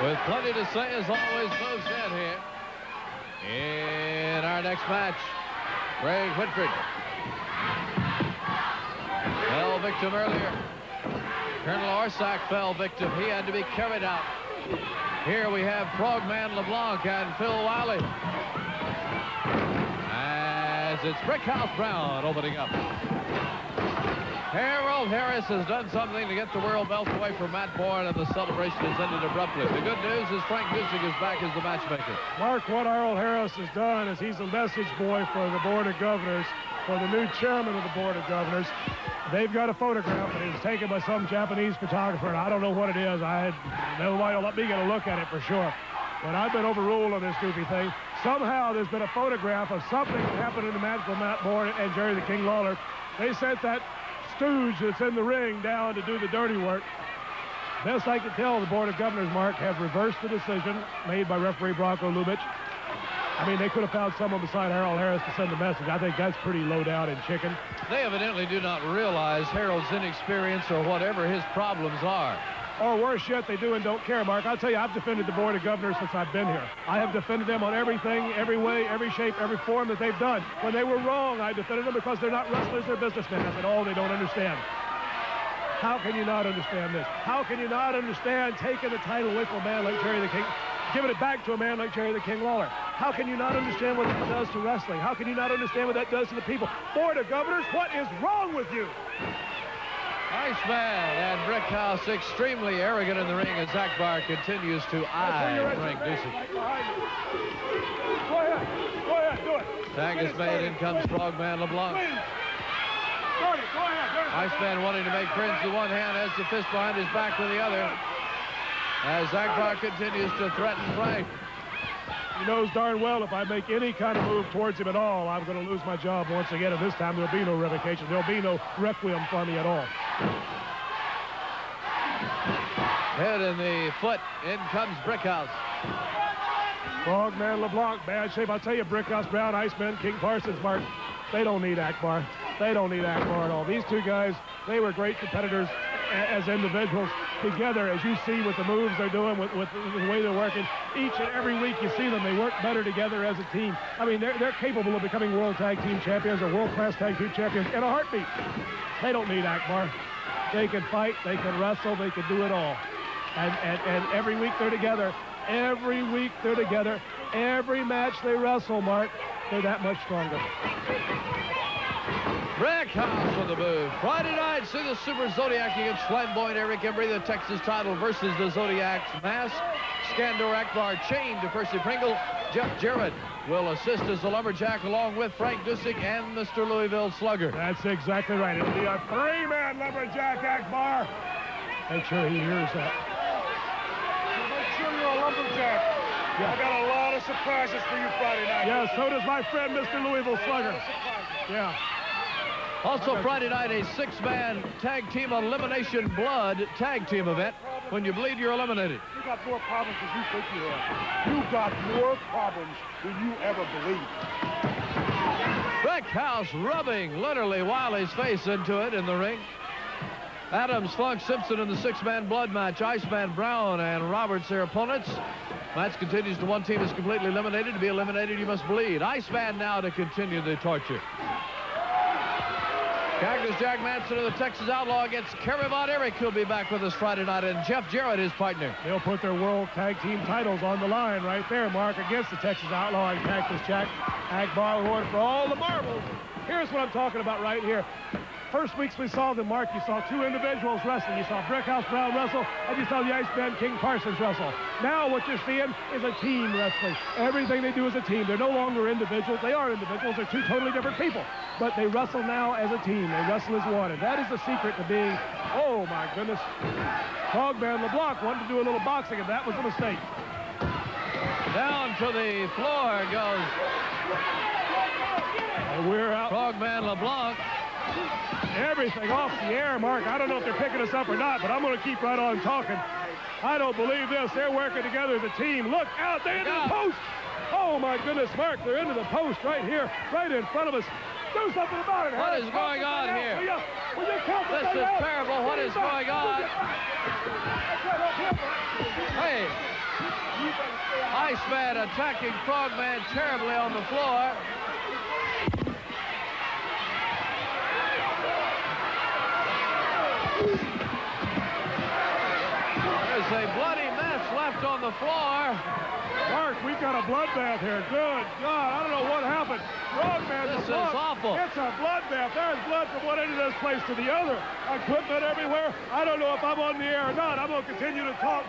With plenty to say, as always, moves in here. In our next match, Greg Whitford fell victim earlier. Colonel Orsack fell victim. He had to be carried out. Here we have Frogman LeBlanc and Phil Wiley. As it's Brickhouse Brown opening up. Harold Harris has done something to get the world belt away from Matt Bourne, and the celebration has ended abruptly. The good news is Frank Dusek is back as the matchmaker. Mark, what Harold Harris has done is he's a message boy for the Board of Governors, for the new chairman of the Board of Governors. They've got a photograph, and it was taken by some Japanese photographer, and I don't know what it is. Nobody will let me get a look at it for sure. But I've been overruled on this goofy thing. Somehow there's been a photograph of something that happened in the match with Matt Bourne and Jerry the King Lawler. They sent that stooge that's in the ring down to do the dirty work. Best I can tell, the Board of Governors, Mark, have reversed the decision made by referee Bronco Lubitsch. I mean, they could have found someone beside Harold Harris to send the message. I think that's pretty low down in chicken. They evidently do not realize Harold's inexperience or whatever his problems are. Or worse yet, they do and don't care, Mark. I'll tell you, I've defended the Board of Governors since I've been here. I have defended them on everything, every way, every shape, every form that they've done. When they were wrong, I defended them because they're not wrestlers, they're businessmen. I said, oh, they don't understand. How can you not understand this? How can you not understand taking the title away from a man like Jerry the King, giving it back to a man like Jerry the King Lawler? How can you not understand what that does to wrestling? How can you not understand what that does to the people? Board of Governors, what is wrong with you? Iceman and Brickhouse extremely arrogant in the ring as Akbar continues to eye Frank Dusek. Go ahead, do it. Tag is made, in comes Frogman LeBlanc. Go ahead. Iceman wanting to make friends with one hand, has the fist behind his back with the other. As Akbar continues to threaten Frank. He knows darn well if I make any kind of move towards him at all, I'm going to lose my job once again, and this time there'll be no revocation. There'll be no requiem for me at all. Head in the foot. In comes Brickhouse. Frogman LeBlanc, bad shape. I'll tell you, Brickhouse Brown, Iceman, King Parsons, Mark, they don't need Akbar. They don't need Akbar at all. These two guys, they were great competitors as individuals together, as you see with the moves they're doing, with the way they're working. Each and every week you see them, they work better together as a team. I mean, they're capable of becoming world tag team champions or world-class tag team champions in a heartbeat. They don't need Akbar. They can fight, they can wrestle, they can do it all. And every week they're together. Every week they're together. Every match they wrestle, Mark, they're that much stronger. Brickhouse with the move. Friday night, see the Super Zodiac against Flamboyant Eric Embry, the Texas title versus the Zodiac's mask. Skandor Akbar chained to Percy Pringle. Jeff Jarrett will assist as the Lumberjack along with Frank Dusek and Mr. Louisville Slugger. That's exactly right. It'll be a three-man Lumberjack Akbar. Make sure he hears that. Make sure you're a Lumberjack. Yeah. I got a lot of surprises for you Friday night. Yeah, so does my friend Mr. Louisville Slugger. Yeah. Also Friday night, a six-man tag team elimination blood tag team event. When you bleed, you're eliminated. You got more problems than you think you have. You got more problems than you ever believed. Brickhouse rubbing literally Wiley's face into it in the ring. Adams, Funk, Simpson in the six-man blood match. Iceman, Brown, and Roberts their opponents. Match continues to one team is completely eliminated. To be eliminated, you must bleed. Iceman now to continue the torture. Cactus Jack Manson of the Texas Outlaw against Kerry Von Erich. He'll be back with us Friday night, and Jeff Jarrett, his partner. They'll put their world tag team titles on the line right there, Mark, against the Texas Outlaw and Cactus Jack. Akbar going for all the marbles. Here's what I'm talking about right here. First weeks we saw them, Mark, you saw two individuals wrestling. You saw Brickhouse Brown wrestle, and you saw the Iceman King Parsons wrestle. Now what you're seeing is a team wrestling. Everything they do is a team. They're no longer individuals. They are individuals. They're two totally different people. But they wrestle now as a team. They wrestle as one. And that is the secret to being, oh my goodness, Frogman LeBlanc wanted to do a little boxing, and that was a mistake. Down to the floor goes And we're out. Frogman LeBlanc. Everything off the air, Mark. I don't know if they're picking us up or not, but I'm going to keep right on talking. I don't believe this. They're working together as a team. Look out, they're into the post. Oh, my goodness, Mark, they're into the post right here, right in front of us. Do something about it. What is going on here? This is terrible. What is going on? Hey, Iceman attacking Frogman terribly on the floor. There's a bloody mess left on the floor. Mark, we've got a bloodbath here. Good God, I don't know what happened. Frogman, this is awful. It's a bloodbath. There's blood from one end of this place to the other. Equipment everywhere. I don't know if I'm on the air or not. I'm going to continue to talk.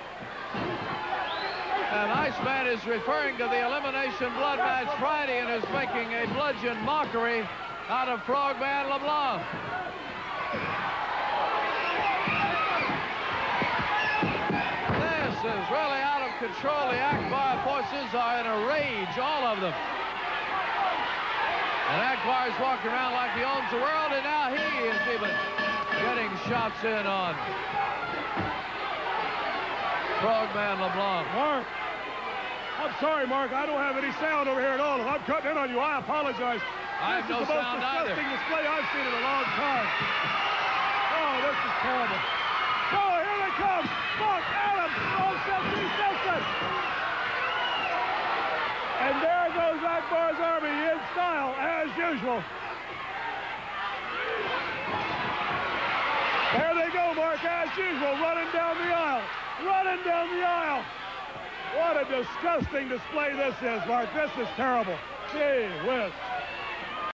And Iceman is referring to the Elimination Blood Match Friday and is making a bludgeon mockery out of Frogman LeBlanc. This is really out of control. The Akbar forces are in a rage, all of them. And Akbar is walking around like he owns the world, and now he is even getting shots in on Frogman LeBlanc. Mark, I'm sorry, Mark. I don't have any sound over here at all. If I'm cutting in on you, I apologize. I have no sound either. This is the most disgusting display I've seen in a long time. Oh, this is terrible. Oh, here they come. Look, Adams. Oh, Sesame Simpson. And there goes Akbar's army in style, as usual. There they go, Mark, as usual, running down the aisle. Running down the aisle. What a disgusting display this is, Mark. This is terrible. Gee whiz.